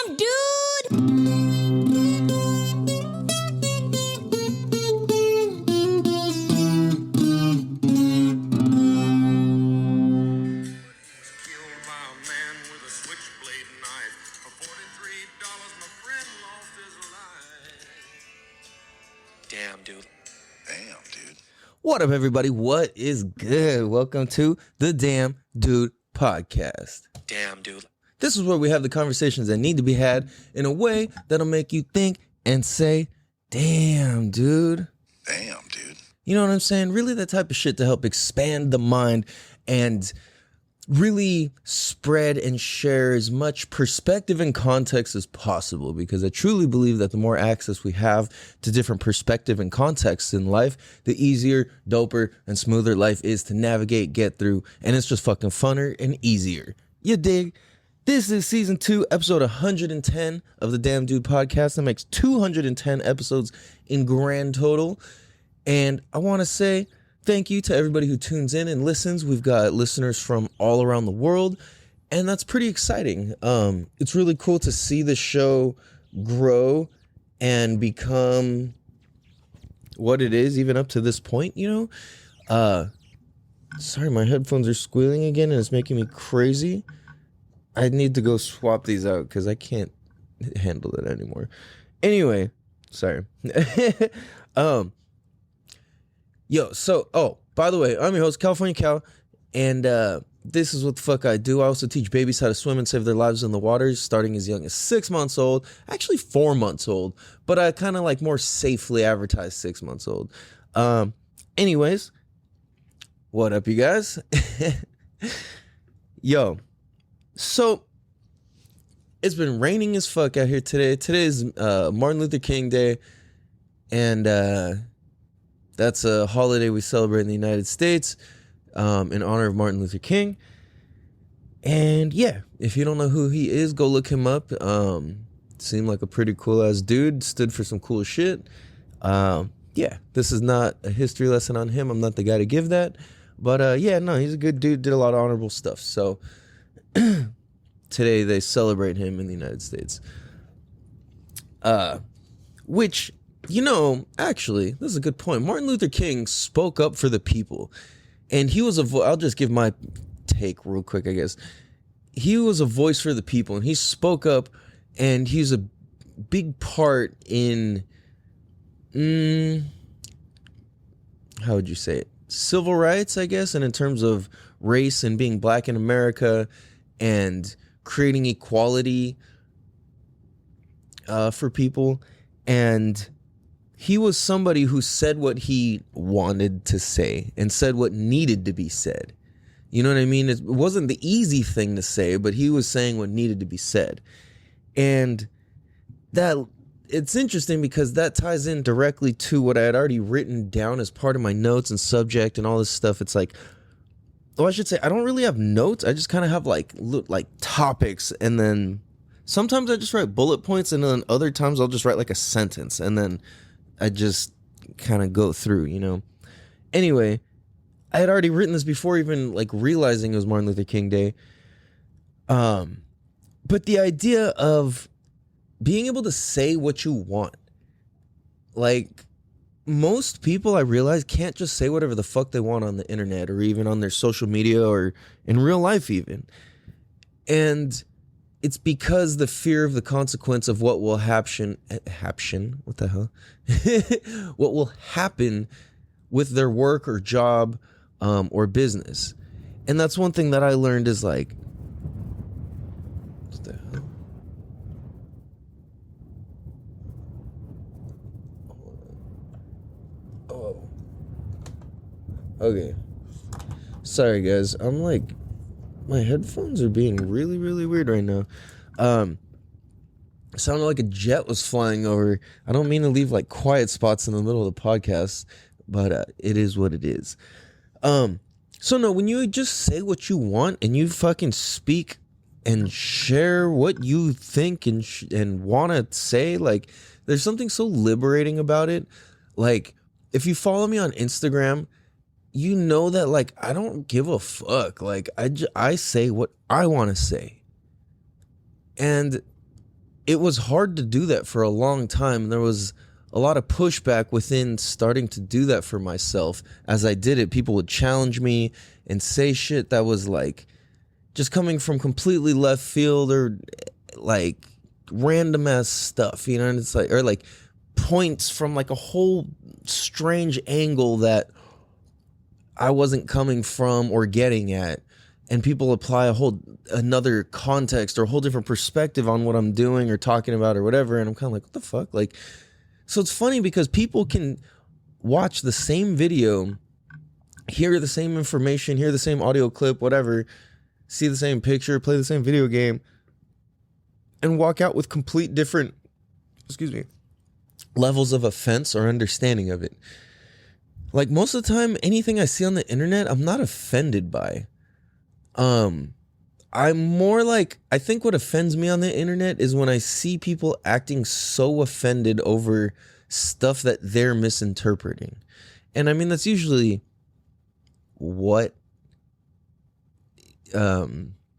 Damn, dude! Damn, dude. Damn, dude. What up, everybody? What is good? Welcome to the Damn Dude Podcast. Damn, dude. This is where we have the conversations that need to be had in a way that'll make you think and say, damn, dude. Damn, dude. You know what I'm saying? Really that type of shit to help expand the mind and really spread and share as much perspective and context as possible, because I truly believe that the more access we have to different perspective and contexts in life, the easier, doper, and smoother life is to navigate, get through, and it's just fucking funner and easier. You dig? This is season 2, episode 110 of the Damn Dude Podcast. That makes 210 episodes in grand total. And I want to say thank you to everybody who tunes in and listens. We've got listeners from all around the world, and that's pretty exciting. It's really cool to see the show grow and become what it is, even up to this point, you know? Sorry, my headphones are squealing again, and it's making me crazy. I need to go swap these out because I can't handle it anymore. Anyway, sorry. By the way, I'm your host, California Cal, and this is what the fuck I do. I also teach babies how to swim and save their lives in the waters, starting as young as 6 months old, actually 4 months old, but I kind of like more safely advertise 6 months old. Anyways, what up, you guys? So it's been raining as fuck out here today. Today is Martin Luther King Day, and that's a holiday we celebrate in the United States in honor of Martin Luther King. And yeah, if you don't know who he is, go look him up. Seemed like a pretty cool ass dude, stood for some cool shit. Yeah, this is not a history lesson on him. I'm not the guy to give that. But yeah, no, he's a good dude, did a lot of honorable stuff. So today they celebrate him in the United States. Which, you know, actually, this is a good point. Martin Luther King spoke up for the people. And he was I'll just give my take real quick, I guess. He was a voice for the people, and he spoke up, and he's a big part in, how would you say it? Civil rights, I guess, and in terms of race and being black in America and creating equality for people. And he was somebody who said what he wanted to say and said what needed to be said. You know what I mean? It wasn't the easy thing to say, but he was saying what needed to be said. And that it's interesting because that ties in directly to what I had already written down as part of my notes and subject and all this stuff. It's like, I should say I don't really have notes. I just kind of have like topics, and then sometimes I just write bullet points, and then other times I'll just write like a sentence, and then I just kind of go through, you know. Anyway, I had already written this before even like realizing it was Martin Luther King Day. But the idea of being able to say what you want, like most people I realize can't just say whatever the fuck they want on the internet or even on their social media or in real life even. And it's because the fear of the consequence of what will happen, what the hell? What will happen with their work or job or business. And that's one thing that I learned is like, what the hell? Oh. Okay. Sorry guys, I'm like, my headphones are being really, really weird right now. It sounded like a jet was flying over. I don't mean to leave like quiet spots in the middle of the podcast, but it is what it is. So no, when you just say what you want and you fucking speak and share what you think and want to say, like, there's something so liberating about it. Like, if you follow me on Instagram, you know that, like, I don't give a fuck. Like, I say what I want to say. And it was hard to do that for a long time. There was a lot of pushback within starting to do that for myself. As I did it, people would challenge me and say shit that was like just coming from completely left field, or like random ass stuff, you know, and it's like, or like points from like a whole strange angle that I wasn't coming from or getting at. And people apply another context or a whole different perspective on what I'm doing or talking about or whatever. And I'm kind of like, what the fuck? Like, so it's funny because people can watch the same video, hear the same information, hear the same audio clip, whatever, see the same picture, play the same video game, and walk out with complete different, levels of offense or understanding of it. Like most of the time, anything I see on the internet, I'm not offended by. I'm more like, I think what offends me on the internet is when I see people acting so offended over stuff that they're misinterpreting. And I mean, that's usually what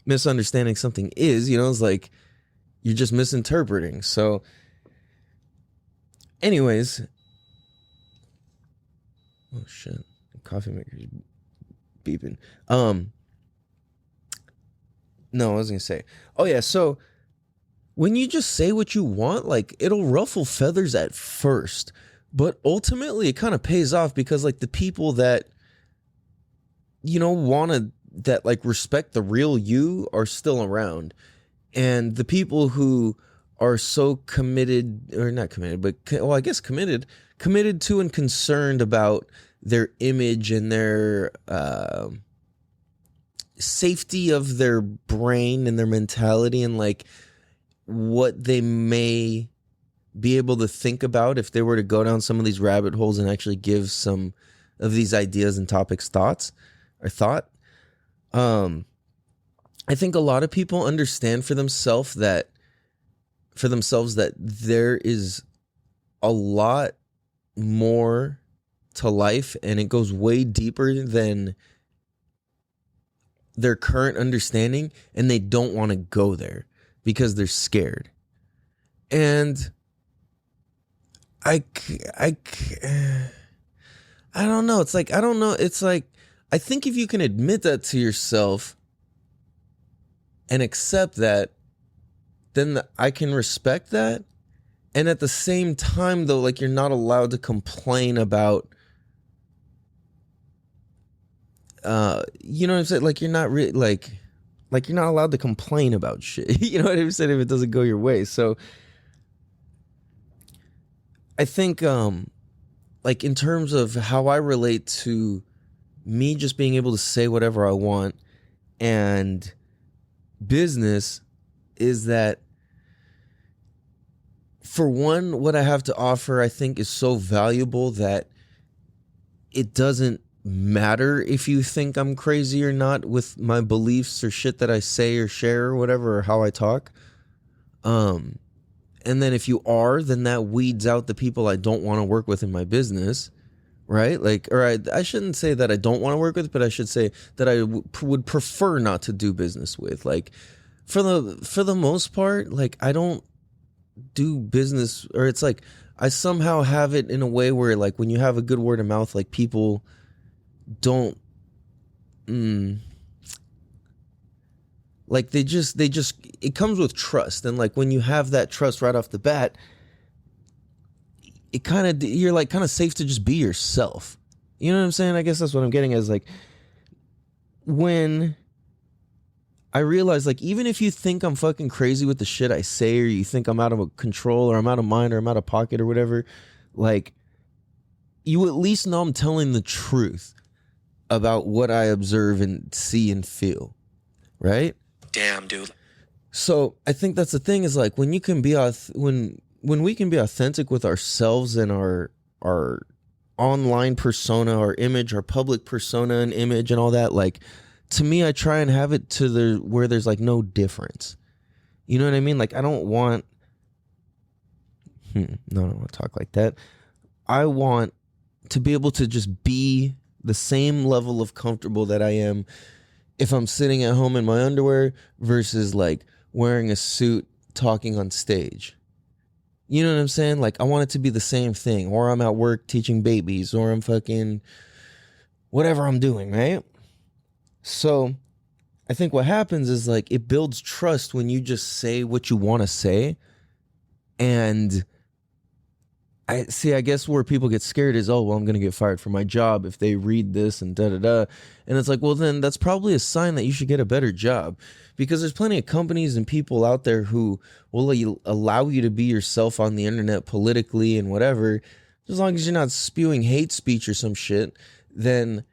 misunderstanding something is, you know, it's like you're just misinterpreting. So anyways, oh shit, coffee maker's beeping. No, I was gonna say, oh yeah, so when you just say what you want, like it'll ruffle feathers at first, but ultimately it kind of pays off because like the people that, you know, that like respect the real you are still around. And the people who are so committed, or not committed, but well, I guess committed to and concerned about their image and their safety of their brain and their mentality and like what they may be able to think about if they were to go down some of these rabbit holes and actually give some of these ideas and topics thought. I think a lot of people understand for themselves that there is a lot more to life and it goes way deeper than their current understanding, and they don't want to go there because they're scared. And I don't know. It's like, I don't know. It's like, I think if you can admit that to yourself and accept that, then I can respect that. And at the same time, though, like you're not allowed to complain about, you know what I'm saying? Like you're not really like you're not allowed to complain about shit. You know what I'm saying? If it doesn't go your way. So I think, like in terms of how I relate to me just being able to say whatever I want and business is that, for one, what I have to offer, I think is so valuable that it doesn't matter if you think I'm crazy or not with my beliefs or shit that I say or share or whatever, or how I talk. And then if you are, then that weeds out the people I don't want to work with in my business, right? Like, or I shouldn't say that I don't want to work with, but I should say that I would prefer not to do business with. Like, for the most part, like I don't do business, or it's like I somehow have it in a way where like when you have a good word of mouth, like people don't like they just it comes with trust. And like when you have that trust right off the bat, it kind of, you're like kind of safe to just be yourself. You know what I'm saying? I guess that's what I'm getting at, is like when I realize, like, even if you think I'm fucking crazy with the shit I say, or you think I'm out of control, or I'm out of mind, or I'm out of pocket, or whatever, like, you at least know I'm telling the truth about what I observe and see and feel, right? Damn, dude. So I think that's the thing, is like when you can be when we can be authentic with ourselves and our online persona, our image, our public persona and image and all that, like, to me, I try and have it to where there's like no difference. You know what I mean? Like I don't want no, I don't want to talk like that. I want to be able to just be the same level of comfortable that I am if I'm sitting at home in my underwear versus like wearing a suit talking on stage. You know what I'm saying? Like, I want it to be the same thing. Or I'm at work teaching babies, or I'm fucking whatever I'm doing, right? So I think what happens is, like, it builds trust when you just say what you want to say. And I guess where people get scared is, oh, well, I'm going to get fired from my job if they read this and da-da-da. And it's like, well, then that's probably a sign that you should get a better job, because there's plenty of companies and people out there who will allow you to be yourself on the internet politically and whatever. As long as you're not spewing hate speech or some shit, then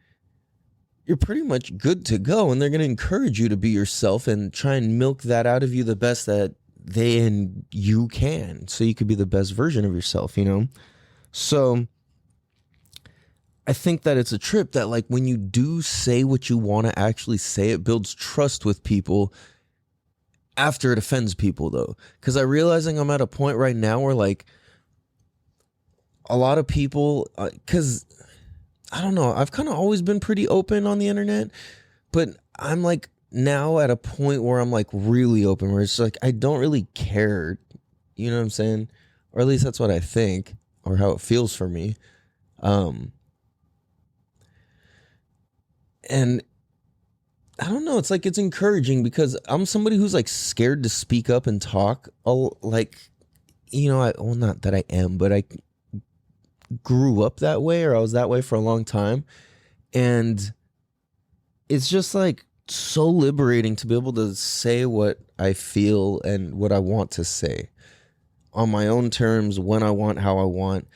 you're pretty much good to go. And they're going to encourage you to be yourself and try and milk that out of you the best that they and you can, so you could be the best version of yourself, you know? So I think that it's a trip that, like, when you do say what you want to actually say, it builds trust with people after it offends people, though. Because I'm realizing I'm at a point right now where, like, a lot of people, because I don't know, I've kind of always been pretty open on the internet, but I'm like, now at a point where I'm like really open, where it's like I don't really care, you know what I'm saying? Or at least that's what I think, or how it feels for me. And I don't know, it's like it's encouraging, because I'm somebody who's like scared to speak up and talk. Like, you know, well, not that I am, but I grew up that way, or I was that way for a long time. And it's just like so liberating to be able to say what I feel and what I want to say on my own terms, when I want, how I want.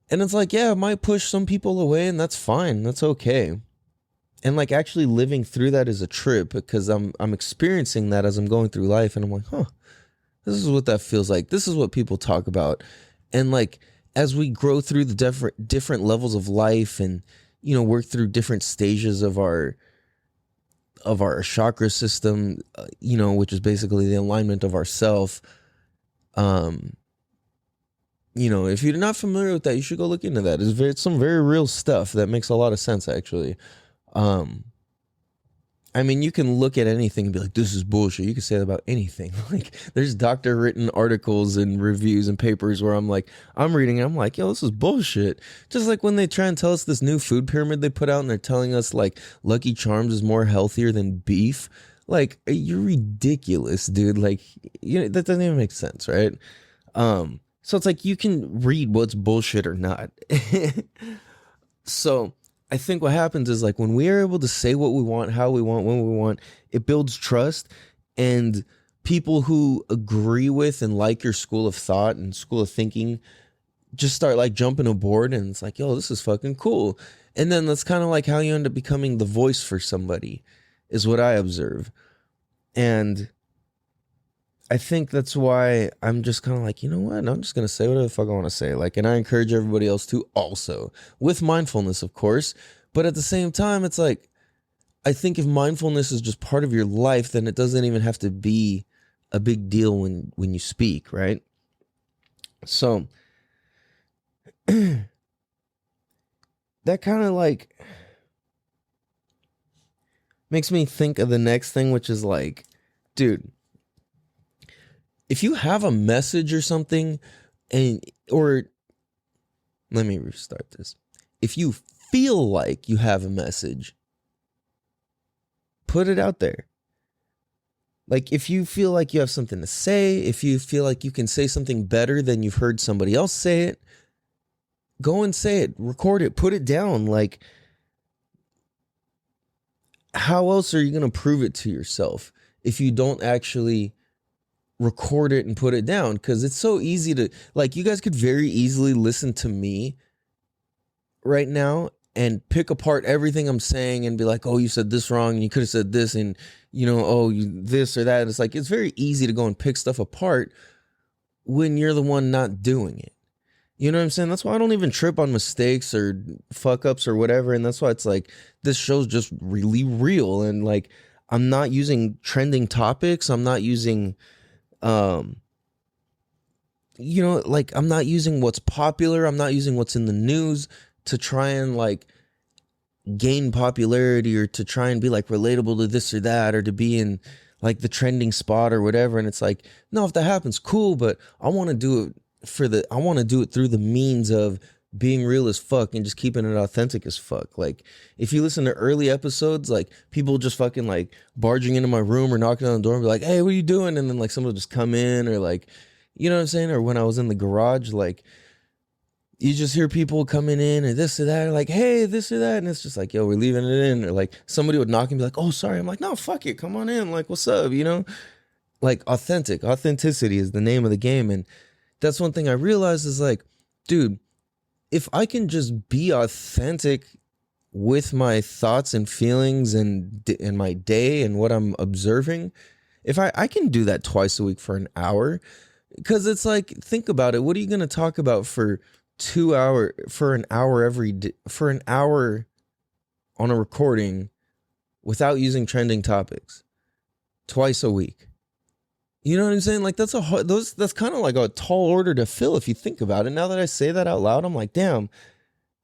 And it's like, yeah, it might push some people away, and that's fine. That's okay. And like actually living through that is a trip, because I'm experiencing that as I'm going through life, and I'm like, huh, this is what that feels like. This is what people talk about. And like, as we grow through the different levels of life, and, you know, work through different stages of our chakra system, you know, which is basically the alignment of ourself. You know, if you're not familiar with that, you should go look into that. It's some very real stuff that makes a lot of sense, actually. I mean, you can look at anything and be like, this is bullshit. You can say that about anything. Like, there's doctor written articles and reviews and papers where I'm like, I'm reading it, I'm like, yo, this is bullshit. Just like when they try and tell us this new food pyramid they put out, and they're telling us like Lucky Charms is more healthier than beef. Like, you're ridiculous, dude. Like, you know, that doesn't even make sense, right? So it's like, you can read what's bullshit or not. So I think what happens is, like, when we are able to say what we want, how we want, when we want, it builds trust. And people who agree with and like your school of thought and school of thinking just start like jumping aboard, and it's like, yo, this is fucking cool. And then that's kind of like how you end up becoming the voice for somebody, is what I observe. And I think that's why I'm just kind of like, you know what? I'm just going to say whatever the fuck I want to say. Like, and I encourage everybody else to also, with mindfulness, of course. But at the same time, it's like, I think if mindfulness is just part of your life, then it doesn't even have to be a big deal when you speak, right? So that kind of like makes me think of the next thing, which is like, dude, if you have a message or something, or let me restart this. If you feel like you have a message, put it out there. Like, if you feel like you have something to say, if you feel like you can say something better than you've heard somebody else say it, go and say it, record it, put it down. Like, how else are you going to prove it to yourself if you don't actually record it and put it down? Because it's so easy to, like, you guys could very easily listen to me right now and pick apart everything I'm saying and be like, oh, you said this wrong, and you could have said this, and, you know, oh, this or that. And it's like, it's very easy to go and pick stuff apart when you're the one not doing it. You know what I'm saying? That's why I don't even trip on mistakes or fuck ups or whatever. And that's why it's like, this show's just really real. And like, I'm not using trending topics. I'm not using, you know, like, I'm not using what's popular. I'm not using what's in the news to try and like gain popularity, or to try and be like relatable to this or that, or to be in like the trending spot or whatever. And it's like, no, if that happens, cool, but I want to do it I want to do it through the means of being real as fuck and just keeping it authentic as fuck. Like, if you listen to early episodes, like, people just fucking like barging into my room or knocking on the door and be like, hey, what are you doing? And then like someone will just come in, or like, you know what I'm saying? Or when I was in the garage, like, you just hear people coming in or this or that, or like, hey, this or that. And it's just like, yo, we're leaving it in. Or like somebody would knock and be like, oh, sorry. I'm like, no, fuck it. Come on in. Like, what's up? You know, like authenticity is the name of the game. And that's one thing I realized is like, dude, if I can just be authentic with my thoughts and feelings and in my day and what I'm observing, if I can do that twice a week for an hour, because it's like, think about it. What are you going to talk about for 2 hours, for an hour every day, for an hour on a recording without using trending topics twice a week? You know what I'm saying? Like, that's kind of like a tall order to fill if you think about it. Now that I say that out loud, I'm like, damn,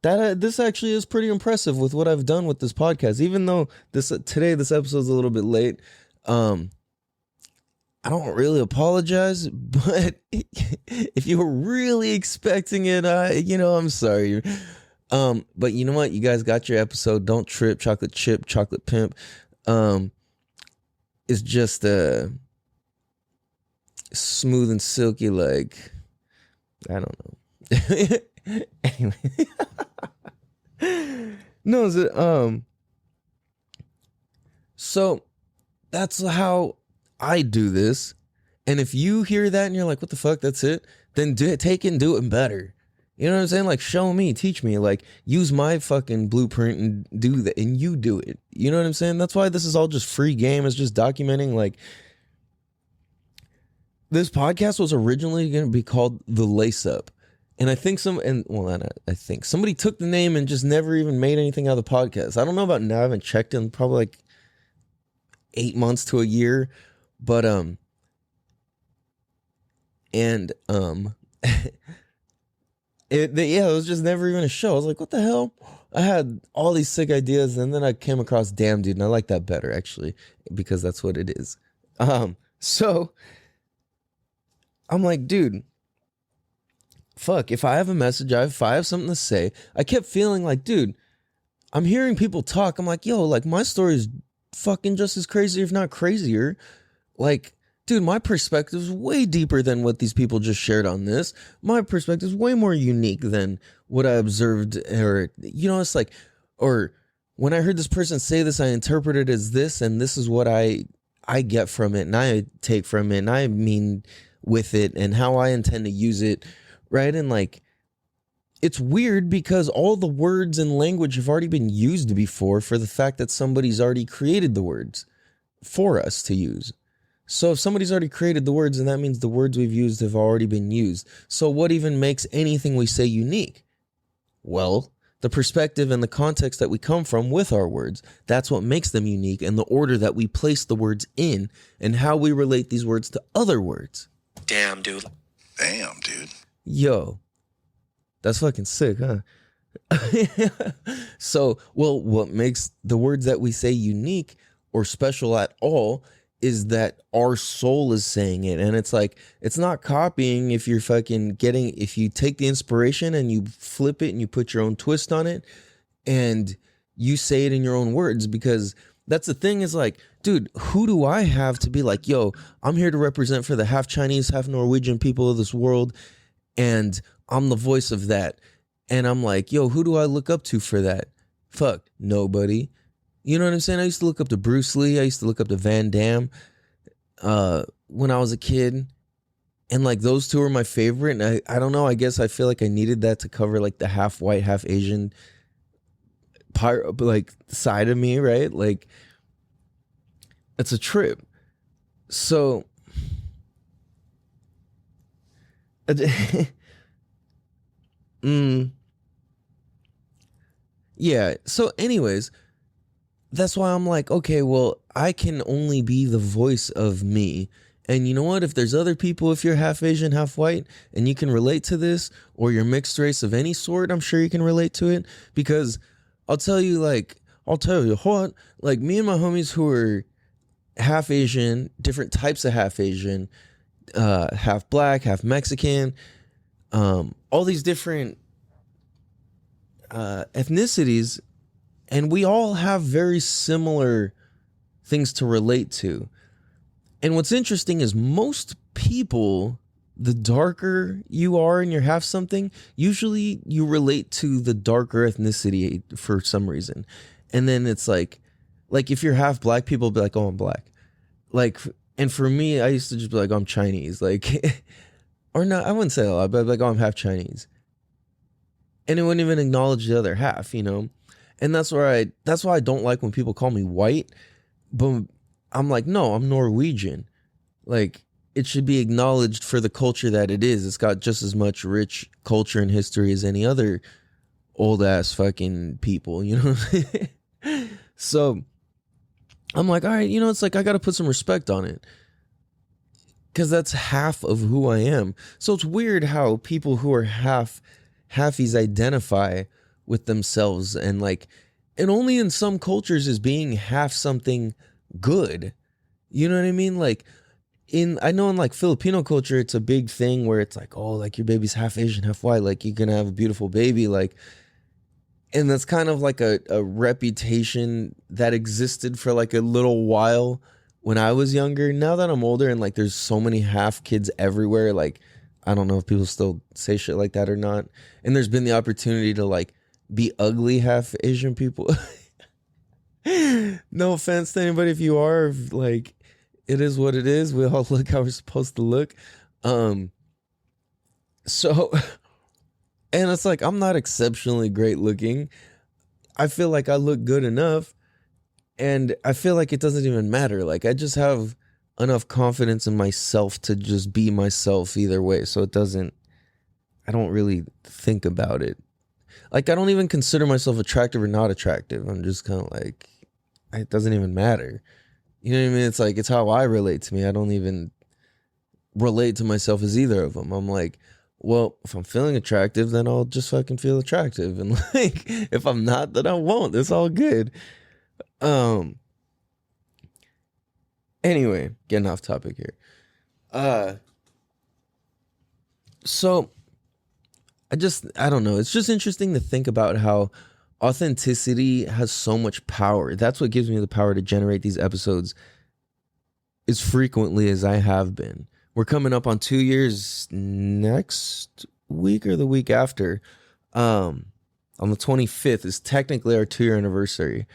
that this actually is pretty impressive with what I've done with this podcast. Even though this episode's a little bit late, I don't really apologize, but if you were really expecting it, I'm sorry. But you know what? You guys got your episode. Don't trip. Chocolate chip, chocolate pimp. It's just smooth and silky, like, I don't know. Anyway. No, is it, so that's how I do this. And if you hear that and you're like, what the fuck, that's it, then take it and do it better. You know what I'm saying? Like, show me, teach me, like, use my fucking blueprint and do that, and you do it. You know what I'm saying? That's why this is all just free game. It's just documenting, like, this podcast was originally going to be called The Lace Up. And I think I think somebody took the name and just never even made anything out of the podcast. I don't know about now. I haven't checked in probably like 8 months to a year. But, it was just never even a show. I was like, what the hell? I had all these sick ideas, and then I came across Damn Dude, and I like that better, actually, because that's what it is. So I'm like, dude, fuck, if I have a message, if I have something to say, I kept feeling like, dude, I'm hearing people talk. I'm like, yo, like, my story is fucking just as crazy, if not crazier. Like, dude, my perspective is way deeper than what these people just shared on this. My perspective is way more unique than what I observed, or, you know, it's like, or when I heard this person say this, I interpreted it as this, and this is what I get from it, and I take from it, and I mean with it, and how I intend to use it, right? And like, it's weird because all the words and language have already been used before, for the fact that somebody's already created the words for us to use. So if somebody's already created the words, then that means the words we've used have already been used. So what even makes anything we say unique? Well, the perspective and the context that we come from with our words. That's what makes them unique, and the order that we place the words in, and how we relate these words to other words. Damn, dude. Damn, dude. Yo, that's fucking sick, huh? So, well, what makes the words that we say unique or special at all is that our soul is saying it. And it's like, it's not copying. If you're if you take the inspiration and you flip it and you put your own twist on it and you say it in your own words, because that's the thing, is like, dude, who do I have to be like, yo, I'm here to represent for the half Chinese, half Norwegian people of this world, and I'm the voice of that. And I'm like, yo, who do I look up to for that? Fuck, nobody. You know what I'm saying? I used to look up to Bruce Lee. I used to look up to Van Damme when I was a kid. And like, those two are my favorite. And I don't know, I guess I feel like I needed that to cover like the half white, half Asian part, like, side of me, right? Like, it's a trip. So yeah. So anyways, that's why I'm like, okay, well, I can only be the voice of me. And you know what? If there's other people, if you're half Asian, half white, and you can relate to this, or you're mixed race of any sort, I'm sure you can relate to it. Because I'll tell you what, like, me and my homies who are half Asian, different types of half Asian, half black, half Mexican, all these different ethnicities, and we all have very similar things to relate to. And what's interesting is most people, the darker you are and you're half something, usually you relate to the darker ethnicity for some reason. And then it's like if you're half black, people will be like, oh, I'm black. Like, and for me, I used to just be like, oh, I'm Chinese. Like, or not, I wouldn't say a lot, but I'd be like, oh, I'm half Chinese. And it wouldn't even acknowledge the other half, you know? And that's why I don't like when people call me white, but I'm like, no, I'm Norwegian. Like, it should be acknowledged for the culture that it is. It's got just as much rich culture and history as any other old ass fucking people, you know? So I'm like, all right, you know, it's like I got to put some respect on it because that's half of who I am. So it's weird how people who are halfies identify with themselves, and like, and only in some cultures is being half something good. You know what I mean? Like, I know in like Filipino culture, it's a big thing where it's like, oh, like your baby's half Asian, half white, like you're gonna have a beautiful baby, like, and that's kind of like a reputation that existed for like a little while when I was younger. Now that I'm older and like there's so many half kids everywhere, like I don't know if people still say shit like that or not. And there's been the opportunity to like be ugly half Asian people. No offense to anybody if you are, like, it is what it is. We all look how we're supposed to look. So, and it's like, I'm not exceptionally great looking. I feel like I look good enough, and I feel like it doesn't even matter. Like, I just have enough confidence in myself to just be myself either way. So I don't really think about it. Like, I don't even consider myself attractive or not attractive. I'm just kind of like, it doesn't even matter. You know what I mean? It's like, it's how I relate to me. I don't even relate to myself as either of them. I'm like, well, if I'm feeling attractive, then I'll just fucking feel attractive. And like, if I'm not, then I won't. It's all good. Anyway, getting off topic here. So I don't know. It's just interesting to think about how authenticity has so much power. That's what gives me the power to generate these episodes as frequently as I have been. We're coming up on 2 years next week or the week after. On the 25th is technically our 2-year anniversary.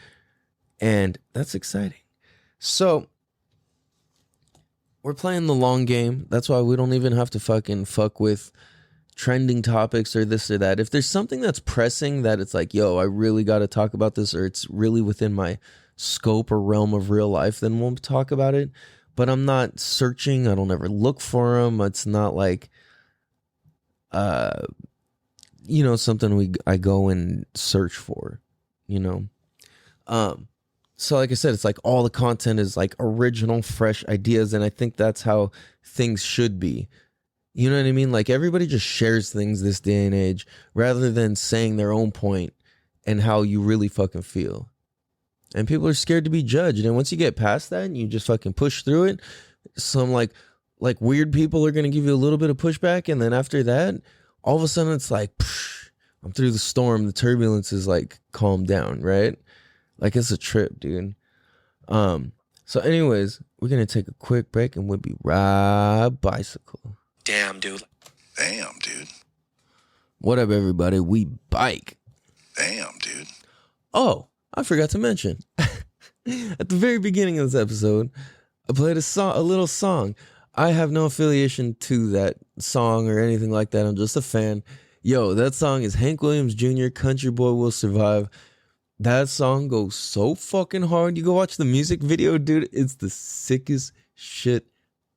And that's exciting. So we're playing the long game. That's why we don't even have to fucking fuck with trending topics or this or that. If there's something that's pressing that it's like, yo, I really got to talk about this, or it's really within my scope or realm of real life, then we'll talk about it. But I'm not searching. I don't ever look for them. It's not like, something I go and search for, you know? So like I said, it's like all the content is like original, fresh ideas. And I think that's how things should be. You know what I mean? Like, everybody just shares things this day and age rather than saying their own point and how you really fucking feel. And people are scared to be judged. And once you get past that and you just fucking push through it, some like weird people are going to give you a little bit of pushback. And then after that, all of a sudden it's like, I'm through the storm. The turbulence is like calmed down, right? Like, it's a trip, dude. So anyways, we're going to take a quick break and we'll be right bicycle. Damn, dude. Damn, dude. What up, everybody? We bike. Damn, dude. Oh, I forgot to mention. At the very beginning of this episode, I played a little song. I have no affiliation to that song or anything like that. I'm just a fan. Yo, that song is Hank Williams Jr., Country Boy Will Survive. That song goes so fucking hard. You go watch the music video, dude. It's the sickest shit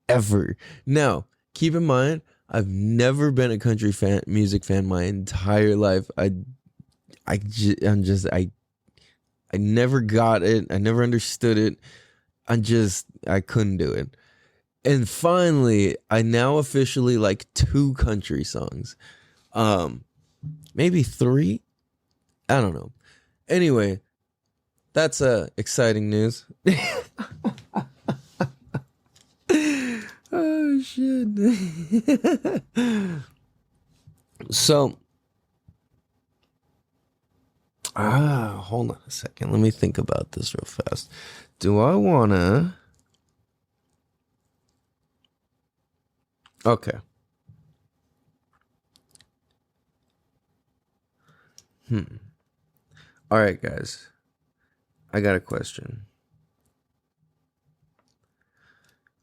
ever. Now, keep in mind, I've never been a country music fan my entire life. I never got it. I never understood it. I couldn't do it. And finally, I now officially like 2 country songs. Maybe 3? I don't know. Anyway, that's exciting news. Oh shit. So, hold on a second. Let me think about this real fast. Do I wanna? Okay. All right, guys. I got a question.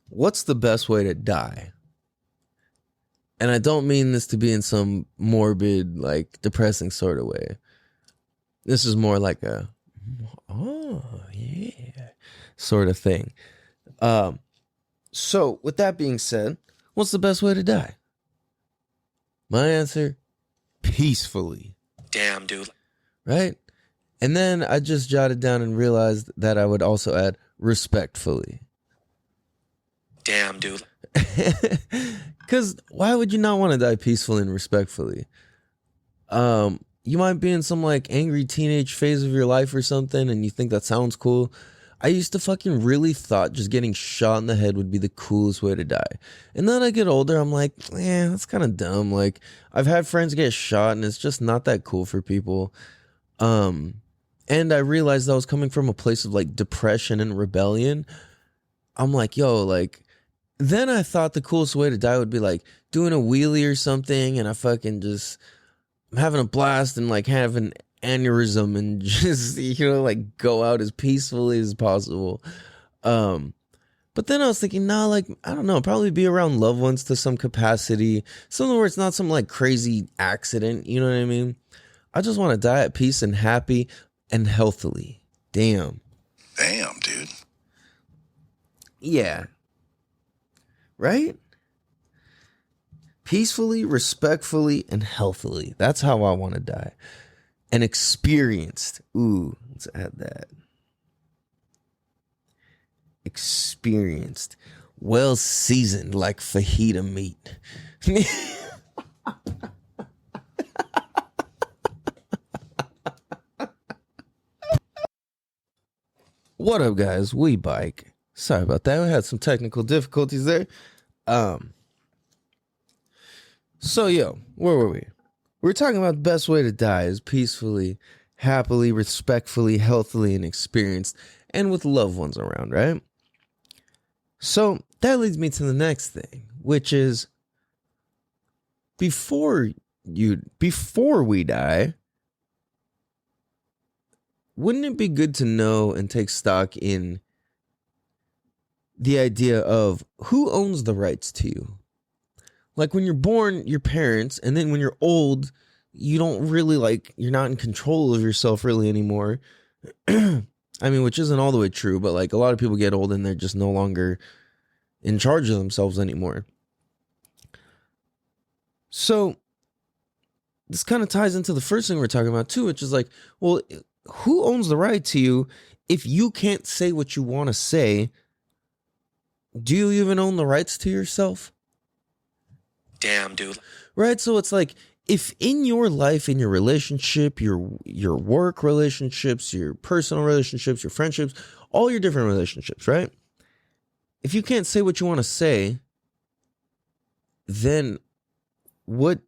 What's the best way to die? And I don't mean this to be in some morbid, like depressing sort of way. This is more like a, oh yeah, sort of thing. So with that being said, what's the best way to die? My answer, peacefully. Damn, dude. Right? And then I just jotted down and realized that I would also add respectfully. Damn, dude. Because why would you not want to die peacefully and respectfully? You might be in some like angry teenage phase of your life or something and you think that sounds cool. I used to fucking really thought just getting shot in the head would be the coolest way to die. And then I get older, I'm like, that's kind of dumb. Like, I've had friends get shot and it's just not that cool for people. And I realized that was coming from a place of like depression and rebellion. I'm like, yo, like, then I thought the coolest way to die would be like doing a wheelie or something and I fucking just, I'm having a blast and like have an aneurysm and just, like go out as peacefully as possible. But then I was thinking, nah, like, I don't know, probably be around loved ones to some capacity. Something where it's not some like crazy accident, you know what I mean? I just want to die at peace and happy and healthily. Damn. Damn, dude. Yeah. Right? Peacefully, respectfully, and healthily. That's how I want to die. And experienced. Ooh, let's add that. Experienced. Well seasoned like fajita meat. What up, guys? We bike. Sorry about that. We had some technical difficulties there. So, yo, where were we? We were talking about the best way to die is peacefully, happily, respectfully, healthily, and experienced, and with loved ones around, right? So that leads me to the next thing, which is before we die, wouldn't it be good to know and take stock in the idea of who owns the rights to you? Like when you're born, your parents, and then when you're old, you don't really you're not in control of yourself really anymore. I mean, which isn't all the way true, but like a lot of people get old and they're just no longer in charge of themselves anymore. So this kind of ties into the first thing we're talking about too, which is like, well, who owns the right to you if you can't say what you want to say? Do you even own the rights to yourself? Damn, dude. Right? So it's like, if in your life, in your relationship, your work relationships, your personal relationships, your friendships, all your different relationships, right? If you can't say what you want to say, then what?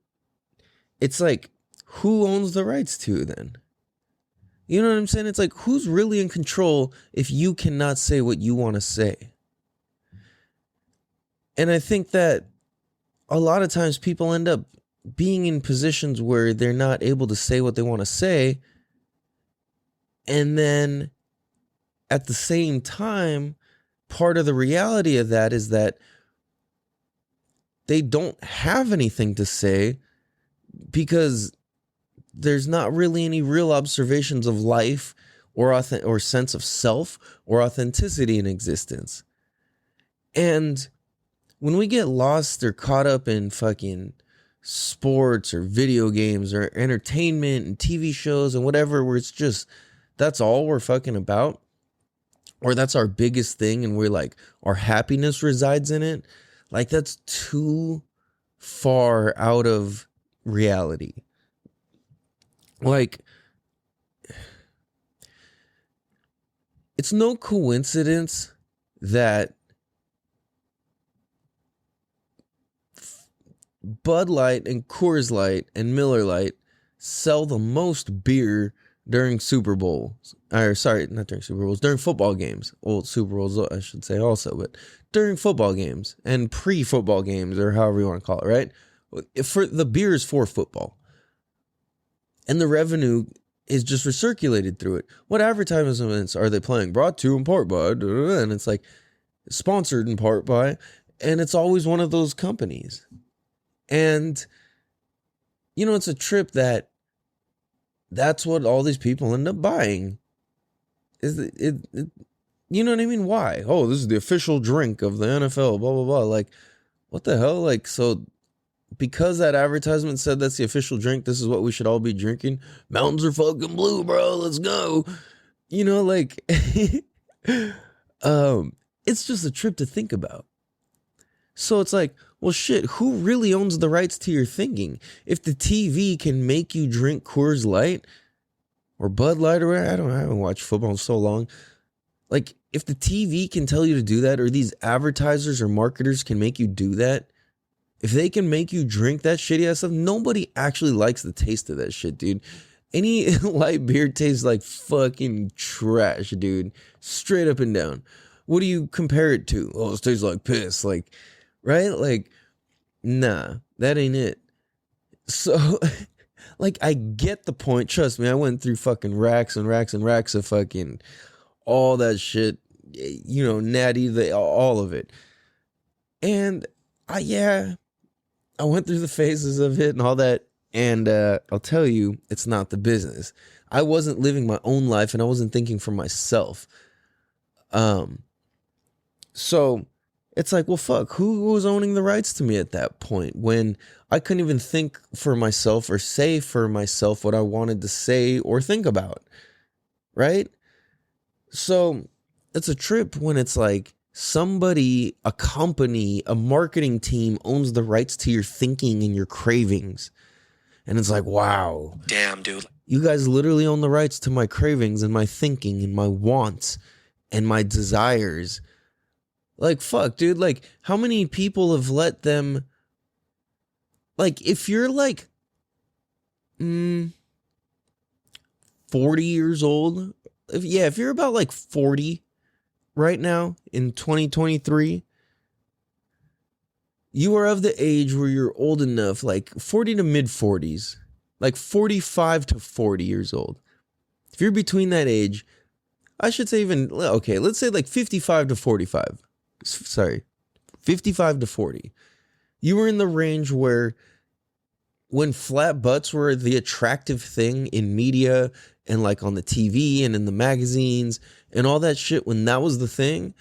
It's like, who owns the rights to then? You know what I'm saying? It's like, who's really in control if you cannot say what you want to say? And I think that a lot of times people end up being in positions where they're not able to say what they want to say. And then at the same time, part of the reality of that is that they don't have anything to say because there's not really any real observations of life or sense of self or authenticity in existence. And when we get lost or caught up in fucking sports or video games or entertainment and TV shows and whatever, where it's just, that's all we're fucking about, or that's our biggest thing and we're like, our happiness resides in it, like that's too far out of reality. Like, it's no coincidence that Bud Light and Coors Light and Miller Light sell the most beer during Super Bowls. Or sorry, not during Super Bowls, during football games. Well, Super Bowls, I should say also, but during football games and pre-football games, or however you want to call it, right? For the beer is for football. And the revenue is just recirculated through it. What advertisements are they playing? Brought to you in part by, and it's like sponsored in part by, and it's always one of those companies. And, you know, it's a trip that's what all these people end up buying. You know what I mean? Why? Oh, this is the official drink of the NFL, blah, blah, blah. Like, what the hell? Like, so because that advertisement said that's the official drink, this is what we should all be drinking. Mountains are fucking blue, bro. Let's go. You know, like, it's just a trip to think about. So it's like, well, shit, who really owns the rights to your thinking? If the TV can make you drink Coors Light or Bud Light, or I haven't watched football in so long. Like, if the TV can tell you to do that, or these advertisers or marketers can make you do that, if they can make you drink that shitty ass stuff, nobody actually likes the taste of that shit, dude. Any light beer tastes like fucking trash, dude. Straight up and down. What do you compare it to? Oh, it tastes like piss. Like, right? Like, nah, that ain't it. So, like, I get the point. Trust me, I went through fucking racks and racks and racks of fucking all that shit. You know, natty, all of it. And I went through the phases of it and all that. And I'll tell you, it's not the business. I wasn't living my own life and I wasn't thinking for myself. So it's like, well, fuck, who was owning the rights to me at that point when I couldn't even think for myself or say for myself what I wanted to say or think about, right? So it's a trip when it's like somebody, a company, a marketing team owns the rights to your thinking and your cravings. And it's like, wow. Damn, dude. You guys literally own the rights to my cravings and my thinking and my wants and my desires. Like, fuck, dude. Like, how many people have let them... Like, if you're like 40 years old, if you're about like 40 right now in 2023, you are of the age where you're old enough, like 40 to mid 40s, like 45 to 40 years old. If you're between that age, I should say even, okay, let's say like 55 to 45. Sorry, 55 to 40. You were in the range where when flat butts were the attractive thing in media and like on the TV and in the magazines and all that shit, when that was the thing,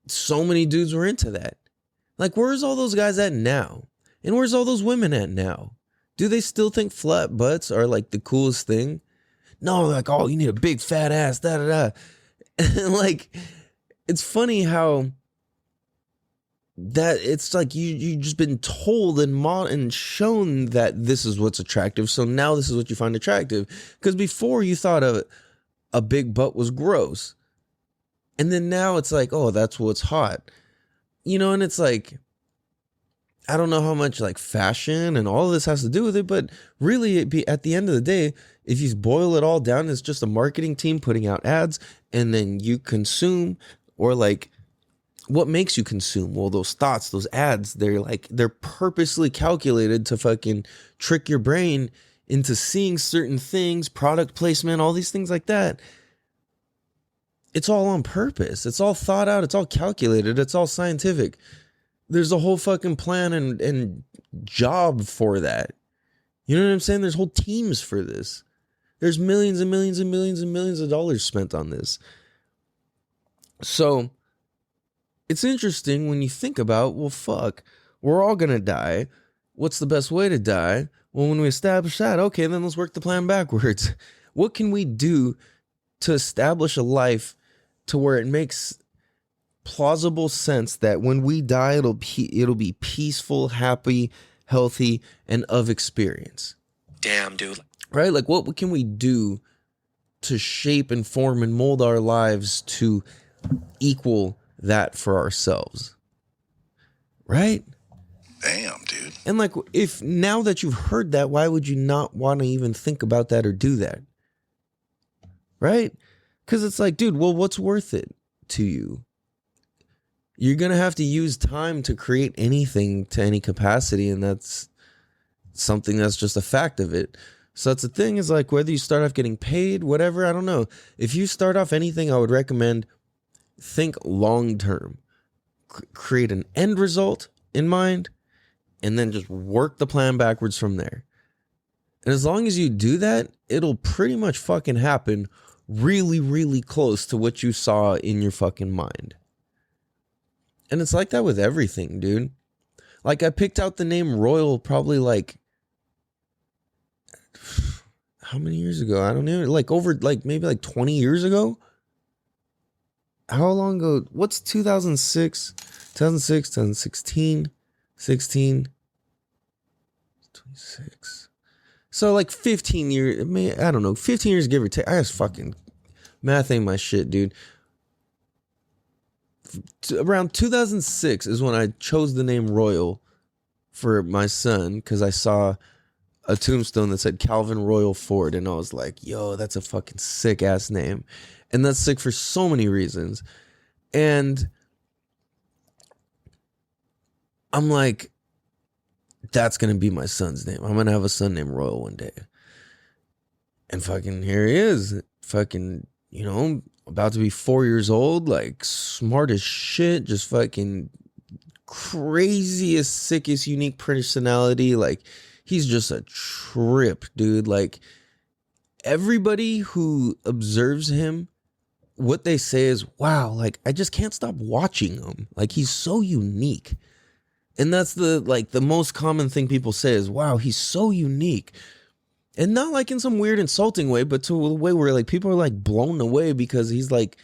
so many dudes were into that. Like, where's all those guys at now? And where's all those women at now? Do they still think flat butts are like the coolest thing? No, like, oh, you need a big fat ass, da da da. And like, it's funny how that it's like you just been told and shown that this is what's attractive. So now this is what you find attractive. Because before you thought a big butt was gross. And then now it's like, oh, that's what's hot. You know, and it's like, I don't know how much like fashion and all of this has to do with it, but really at the end of the day, if you boil it all down, it's just a marketing team putting out ads and then you consume, or like, what makes you consume? Well, those thoughts, those ads, they're purposely calculated to fucking trick your brain into seeing certain things, product placement, all these things like that. It's all on purpose. It's all thought out. It's all calculated. It's all scientific. There's a whole fucking plan and job for that. You know what I'm saying? There's whole teams for this. There's millions and millions and millions and millions of dollars spent on this. So it's interesting when you think about, well, fuck, we're all going to die. What's the best way to die? Well, when we establish that, okay, then let's work the plan backwards. What can we do to establish a life to where it makes plausible sense that when we die, it'll be peaceful, happy, healthy, and of experience? Damn, dude. Right? Like, what can we do to shape and form and mold our lives to equal that for ourselves? Right? Damn, dude. And like, if now that you've heard that, why would you not want to even think about that or do that? Right? Because it's like, dude, well, what's worth it to you? You're going to have to use time to create anything to any capacity. And that's something that's just a fact of it. So that's the thing, is like, whether you start off getting paid, whatever, I don't know. If you start off anything, I would recommend think long term. Create an end result in mind, and then just work the plan backwards from there. And as long as you do that, it'll pretty much fucking happen really, really close to what you saw in your fucking mind. And it's like that with everything, dude. Like, I picked out the name Royal probably like, how many years ago? I don't know. Like over like maybe like 20 years ago. How long ago? What's 2006, 2016, 16, 26. So like 15 years, I don't know, 15 years give or take. I just fucking, math ain't my shit, dude. Around 2006 is when I chose the name Royal for my son, because I saw a tombstone that said Calvin Royal Ford, and I was like, yo, that's a fucking sick ass name. And that's sick for so many reasons. And I'm like, that's going to be my son's name. I'm going to have a son named Royal one day. And fucking here he is. Fucking, you know, about to be 4 years old, like smart as shit, just fucking craziest, sickest, unique personality. Like, he's just a trip, dude. Like, everybody who observes him, what they say is, wow, like, I just can't stop watching him. Like, he's so unique. And that's the most common thing people say is, wow, he's so unique. And not like in some weird insulting way, but to a way where like people are like blown away, because he's like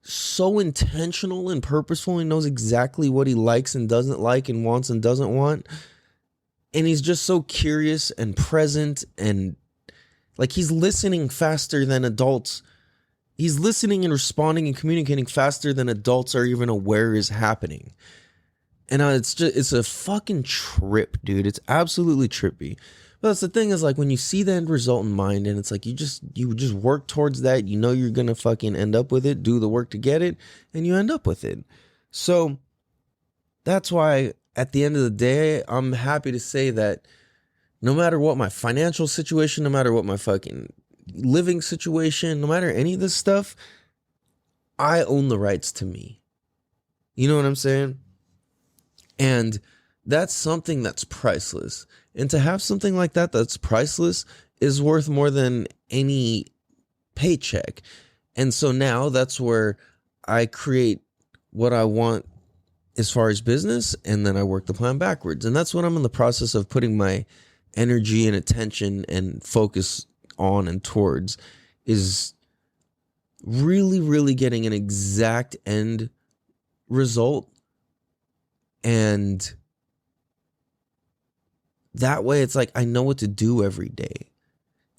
so intentional and purposeful and knows exactly what he likes and doesn't like and wants and doesn't want. And he's just so curious and present, and like he's listening faster than adults. He's listening and responding and communicating faster than adults are even aware is happening. And it's a fucking trip, dude. It's absolutely trippy. But that's the thing, is like when you see the end result in mind, and it's like you just work towards that, you know you're gonna fucking end up with it, do the work to get it, and you end up with it. So that's why at the end of the day, I'm happy to say that no matter what my financial situation, no matter what my fucking living situation, no matter any of this stuff, I own the rights to me. You know what I'm saying? And that's something that's priceless. And to have something like that that's priceless is worth more than any paycheck. And so now that's where I create what I want as far as business, and then I work the plan backwards. And that's what I'm in the process of putting my energy and attention and focus on and towards, is really, really getting an exact end result. And that way it's like I know what to do every day.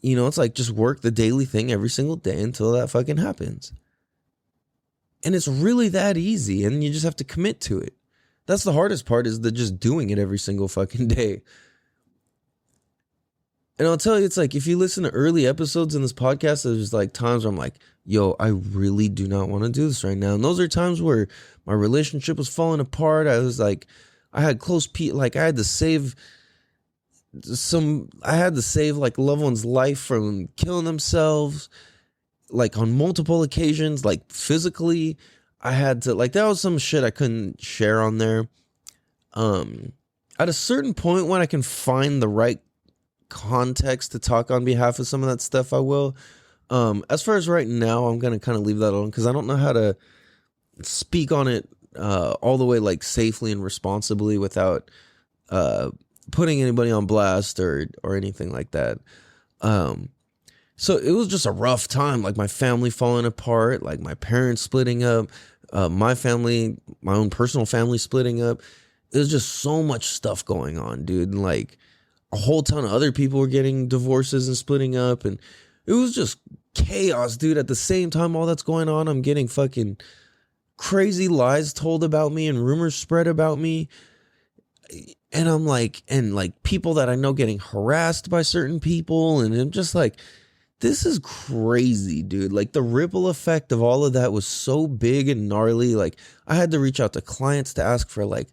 You know, it's like just work the daily thing every single day until that fucking happens. And it's really that easy, and you just have to commit to it. That's the hardest part, is the just doing it every single fucking day. And I'll tell you, it's like if you listen to early episodes in this podcast, there's like times where I'm like, yo, I really do not want to do this right now. And those are times where my relationship was falling apart. I was like, I had close people, like I had to save like loved one's life from killing themselves, like on multiple occasions, like physically. I had to, like, that was some shit I couldn't share on there. At a certain point when I can find the right context to talk on behalf of some of that stuff, I will. As far as right now, I'm going to kind of leave that alone, because I don't know how to speak on it all the way like safely and responsibly without putting anybody on blast or anything like that. So it was just a rough time, like my family falling apart, like my parents splitting up, my family, my own personal family splitting up. There's just so much stuff going on, dude. And like a whole ton of other people were getting divorces and splitting up, and it was just chaos, dude. At the same time all that's going on, I'm getting fucking crazy lies told about me and rumors spread about me. and I'm like, and like people that I know getting harassed by certain people, and I'm just like, this is crazy, dude. Like the ripple effect of all of that was so big and gnarly. Like I had to reach out to clients to ask for like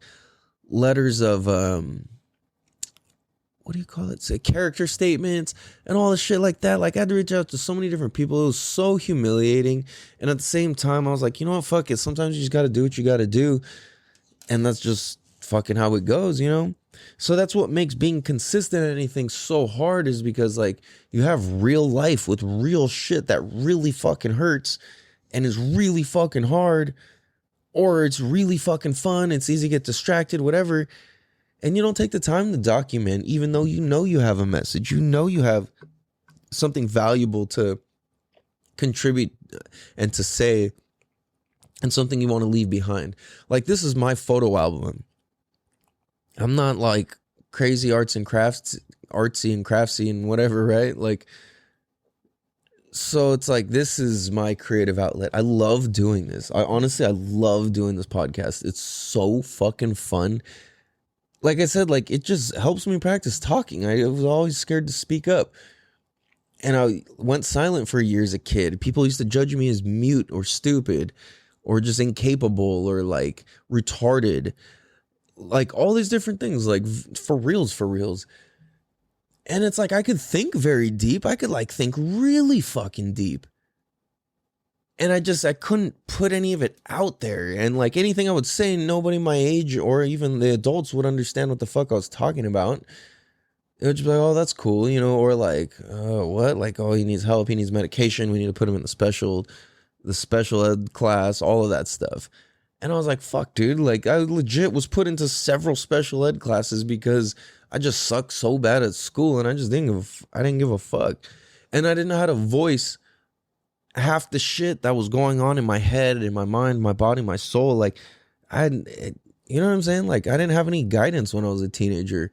letters of what do you call it? Say character statements and all the shit like that. Like I had to reach out to so many different people. It was so humiliating. And at the same time, I was like, you know what? Fuck it. Sometimes you just got to do what you got to do. And that's just fucking how it goes, you know? So that's what makes being consistent at anything so hard, is because like you have real life with real shit that really fucking hurts and is really fucking hard, or it's really fucking fun. It's easy to get distracted, whatever. And you don't take the time to document, even though you know you have a message, you know you have something valuable to contribute and to say, and something you want to leave behind. Like this is my photo album. I'm not like crazy artsy and craftsy and whatever, right? Like, so it's like, this is my creative outlet. I love doing this. I love doing this podcast. It's so fucking fun. Like I said, like it just helps me practice talking. I was always scared to speak up. And I went silent for years as a kid. People used to judge me as mute or stupid or just incapable or like retarded. Like all these different things, like for reals. And it's like I could think very deep. I could like think really fucking deep. And I couldn't put any of it out there. And like anything I would say, nobody my age or even the adults would understand what the fuck I was talking about. It would just be like, oh, that's cool, you know, or like, what? Like, oh, he needs help, he needs medication, we need to put him in the special ed class, all of that stuff. And I was like, fuck, dude, like I legit was put into several special ed classes because I just sucked so bad at school, and I didn't give a fuck. And I didn't know how to voice half the shit that was going on in my head, in my mind, my body, my soul. Like you know what I'm saying? Like I didn't have any guidance when I was a teenager.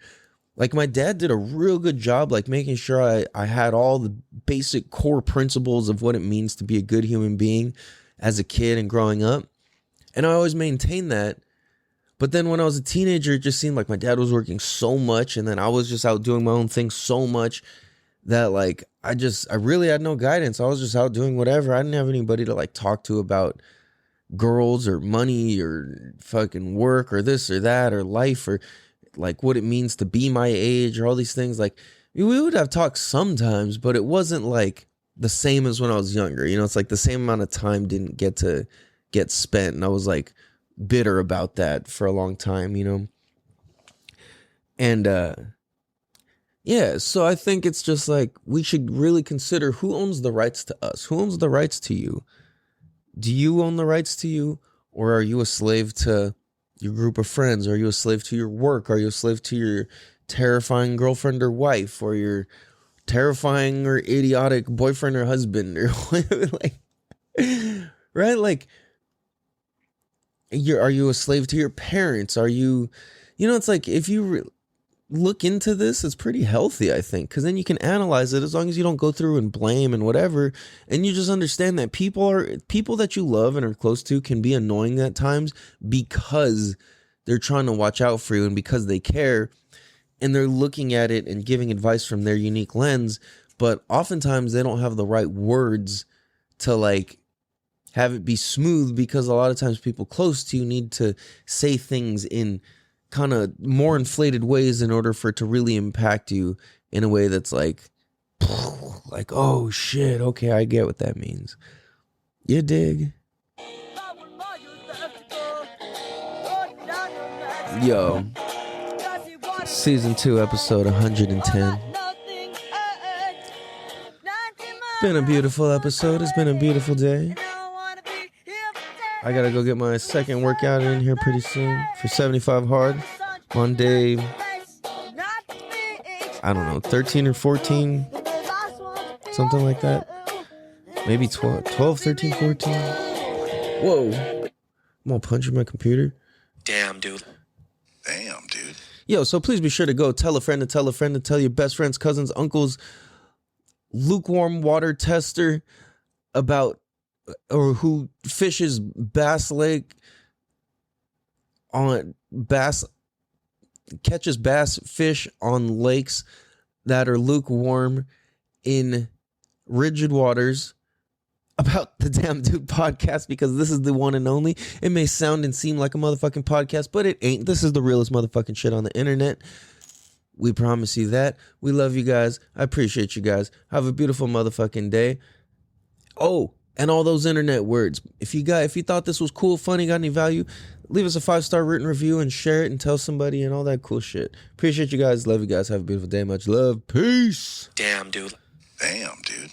Like my dad did a real good job, like making sure I had all the basic core principles of what it means to be a good human being as a kid and growing up. And I always maintained that. But then when I was a teenager, it just seemed like my dad was working so much, and then I was just out doing my own thing so much that like I really had no guidance. I was just out doing whatever. I didn't have anybody to like talk to about girls or money or fucking work or this or that or life or like what it means to be my age or all these things. Like we would have talks sometimes, but it wasn't like the same as when I was younger. You know, it's like the same amount of time didn't get spent, and I was like bitter about that for a long time, you know. And yeah, so I think it's just like we should really consider who owns the rights to us. Who owns the rights to you? Do you own the rights to you, or are you a slave to your group of friends? Are you a slave to your work? Are you a slave to your terrifying girlfriend or wife, or your terrifying or idiotic boyfriend or husband, or like, right? Like, are you a slave to your parents? Are you, you know, it's like if you look into this, it's pretty healthy, I think, because then you can analyze it as long as you don't go through and blame and whatever, and you just understand that people that you love and are close to can be annoying at times because they're trying to watch out for you and because they care, and they're looking at it and giving advice from their unique lens, but oftentimes they don't have the right words to like have it be smooth, because a lot of times people close to you need to say things in kind of more inflated ways in order for it to really impact you in a way that's like, oh shit, okay, I get what that means. You dig? Yo, season 2, episode 110. It's been a beautiful episode. It's been a beautiful day. I gotta go get my second workout in here pretty soon for 75 hard on day, I don't know, 13 or 14, something like that. Maybe 12, 13, 14. Whoa. I'm gonna punch in my computer. Damn, dude. Yo, so please be sure to go tell a friend to tell a friend to tell your best friends, cousins, uncles, lukewarm water tester about, or who fishes Bass Lake on Bass catches bass fish on lakes that are lukewarm in rigid waters about the Damn Dude podcast, because this is the one and only. It may sound and seem like a motherfucking podcast, but it ain't. This is the realest motherfucking shit on the internet. We promise you that. We love you guys. I appreciate you guys. Have a beautiful motherfucking day. Oh, and all those internet words. If you thought this was cool, funny, got any value, leave us a 5-star written review and share it and tell somebody and all that cool shit. Appreciate you guys. Love you guys. Have a beautiful day. Much love. Peace. Damn, dude. Damn, dude.